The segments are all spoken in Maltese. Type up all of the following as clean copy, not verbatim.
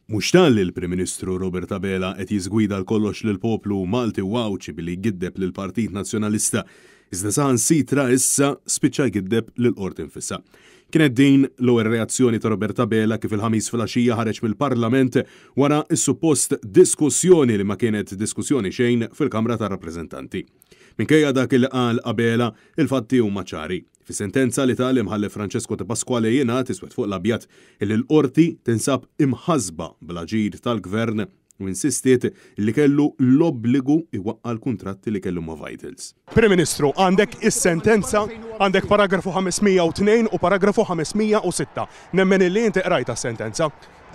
Mhux tal il-Prim Ministru Robert Abela qed jiżgwida l-kollox lill-poplu Malti u Għawċi billi jgiddeb lill-Partit Nazzjonalista, iżda saħansitra issa spiċċa jgiddeb lill-Qorti infissa. Kienet din l-ewwel reazzjoni ta' Robert Abela kif il-ħamis filgħaxija ħareġ mill-Parlament wara s-suppost diskussjoni li ma kienet diskussjoni xejn fil-Kamra tar-Rappreżentanti. Minkejja dak il qal Abela, il-fatti huma ċari. Fis-sentenza li tal imħallef Francesco De Pasquale jingħad iswed fuq l-abjad illi l-qorti tinsab imħasba bl-aġir tal-Gvern u insistiet li kellu l-obbligu iwaqqa l-kuntratti li kellu ma' Vitals. Prim Ministru, għandek is-sentenza, għandek paragrafu 502 u paragrafu 506. Nemmen illi inti qrajta s-sentenza.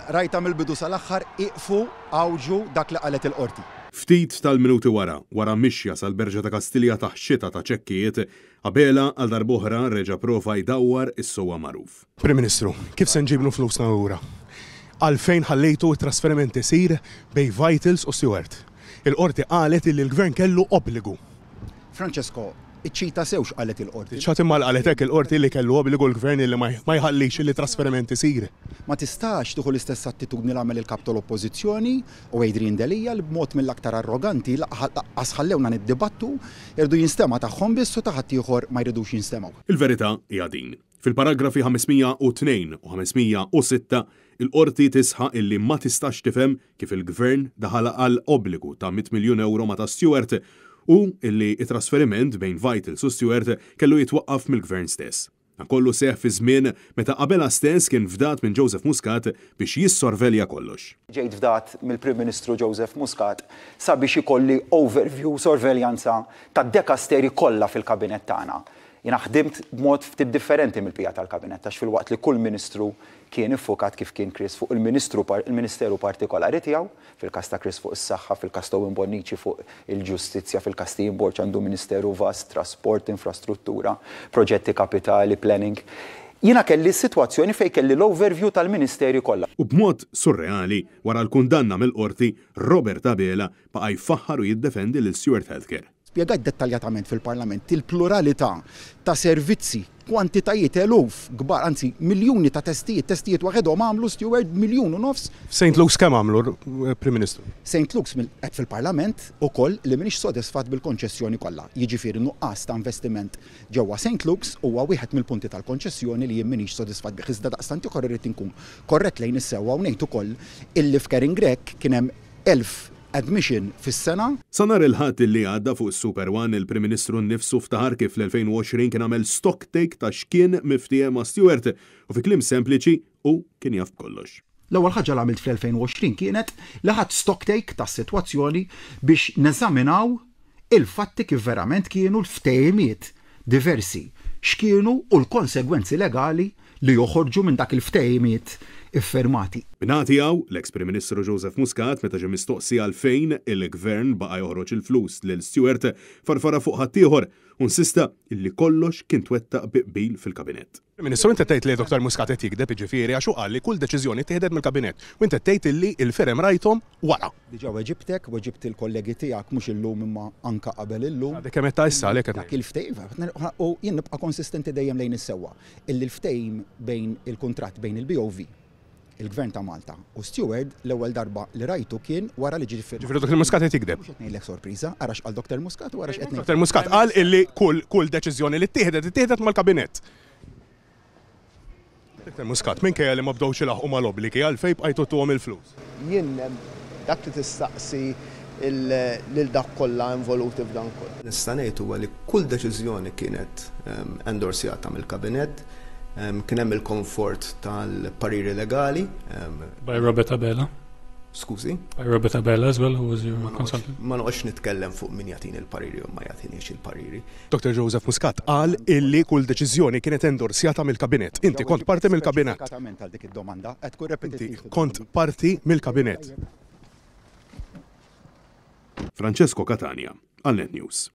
Rajta mill-bidu sal-aħħar iqfu għawġu dak li qalet il-qorti. Ftit tal-minuti wara mixja sal-Berġa ta' Kastilja ta' xita ta' ċekkijiet, Abela għal darboħra reġa' prova jdawwar is-sewwa magħruf. Prim Ministru, kif se nġibnu flusna ura? Għalfejn ħallejtu t-trasferiment isir bej Vitals u Stewart. Il-qorti qalet li l-Gvern kellu obbligu. Francesco, iċċita sewx qalet il-qorti. ċat imma qaletek il-qorti li kellu obbligu l-Gvern li ma jħallix li trasferiment isir. Ma tistax tieħu l-istess attitudni l-għamel il-kap tal-Oppożizzjoni u Adrian Delija li b'mod mill-aktar arroganti ħallewna niddibattu irdu jinstema' tagħhom biss u taħat ieħor ma jridux jinstemaw. Il-verità hija din. Fil-paragrafi 502 u 506 il-qorti tisħaq illi ma tistax tifhem kif il-Gvern daħal għal obbligu ta' 100 miljun euro ma ta' Stewart u illi it-trasferiment bejn Vitals u Stewart kellu jitwaqqaf mill-Gvern stess. Kollu seħ fi żmien meta Abela stess kien fdat minn Joseph Muscat biex jissorvelja kollox. Ġejt fdat mill-Prim Ministru Joseph Muscat sabiex ikolli overview sorveljanza tad-dekasteri kollha fil-kabinet tagħna. Jiena ħdimt b'mod ftit differenti mill-pija tal-kabinet għax fil-waqt li kull ministru kien iffokat kif kien Chris fuq il-Ministeru partikolari tiegħu, fil-każ ta' Chris fuq is-saħħa, fil-każ ta' Owen Bonnici fuq il-ġustizzja, fil-każ ta' Borċ għandu Ministeru vast, trasport, infrastruttura, proġetti kapitali, planning. Jiena kelli s-sitwazzjoni fejn kelli l-overview tal-Ministeri kollha. U b'mod surreali wara l-kundanna mill-qorti, Robert Abela baqa' jfaħħar u jiddefendi lil Stewart Healthcare. Spjegajt dettaljatament fil-Parlament il-pluralità ta' servizzi, kwantitajiet eluf kbar, anzi miljuni ta' testijiet waħedhom għamlu Stewart 1.5 miljun. St. Luke's kemm għamlu, Prim Ministru? St. Luke's qed fil-Parlament ukoll li m'iniex sodisfatt bil-konċessjoni kollha. Jiġifieri nuqqas ta' investiment ġewwa St. Luke's huwa wieħed mill-punti tal-konċessjoni li jien m'iniex sodisfatt bih. Iżda daqstant ieħor irid inkun korrett lejn is-sewwa u ngħid ukoll illi f'Caring Grek kien hemm 1000 admission fis-sena. Sanar il-ħadd li għadda fuq is-Super One il-Prim Ministru nnifsu ftaħar kif l-2020 kien għamel stock take ta' x'kien miftiem ma' Stewart u fi kliem sempliċi u kien jaf kollox. L-ewwel ħaġa li għamilt fl-2020 kienet li ħadd stock take tas-sitwazzjoni biex neżaminaw il-fatti kif verament kienu l-ftehimiet diversi x'kienu u l-konsegwenzi legali li joħorġu minn dak il-ftehimiet iffermati. Binati għaw, l-ex-Prim Ministru Joseph Muscat meta ġie mistoqsi għalfejn il-Gvern baqa' joħroġ il-flus lil Stewart farfara fuq ħaddieħor u insista illi kollox kien twettaq biqbil fil-Kabinett. Ministru, inti tgħid li Dr. Muscat qed jikdeb jiġifieri għax qal li kull deċiżjoni tieħdet mill-Kabinett u inti tgħid illi l-firem rajthom wara. Diġà weġibtek, weġibt il-kollegi tiegħek mhux illum imma anke qabel illum. Dik kemm qed issa għalhekk dak il-ftehim u jien nibqa' konsistenti dejjem lejn is-sewwa. Illi l-ftehim bejn il-kuntratt bejn il-BOV il-Gvern ta' Malta u Stewart l-ewwel darba li rajtu kien wara li ġifieri. Ġifieri Dr. Muscat qed jikdeb. Ngħidlek sorpriża, arax qal Dr. Muscat u arax qed Dr. Muscat qal illi kull deċiżjoni li ttieħdet mal-Kabinett. Dr. Muscat, minkejja li ma bdewx ilaħqu mal-obbligi għalfejn bqajtu tuhom il-flus. Jien dak li tistaqsi lil dak kollha involuti f'dan koll. Nista' ngħid huwa li kull deċiżjoni kienet endorsjata mill-Kabinett. Kien hemm il-komfort tal-pariri legali. By Robert Abela? Skużi? By Robert Abela as well, who was your consultant? Ma noqgħodx nitkellem fuq min jagħtini il-pariri u ma jagħtinix il-pariri. Dr. Joseph Muscat qal illi kull deċiżjoni kienet endorsjata mill-Kabinett. Inti kont parti mill-Kabinett. Inti kont parti mill-Kabinett. Francesco Catania, għall-Net News.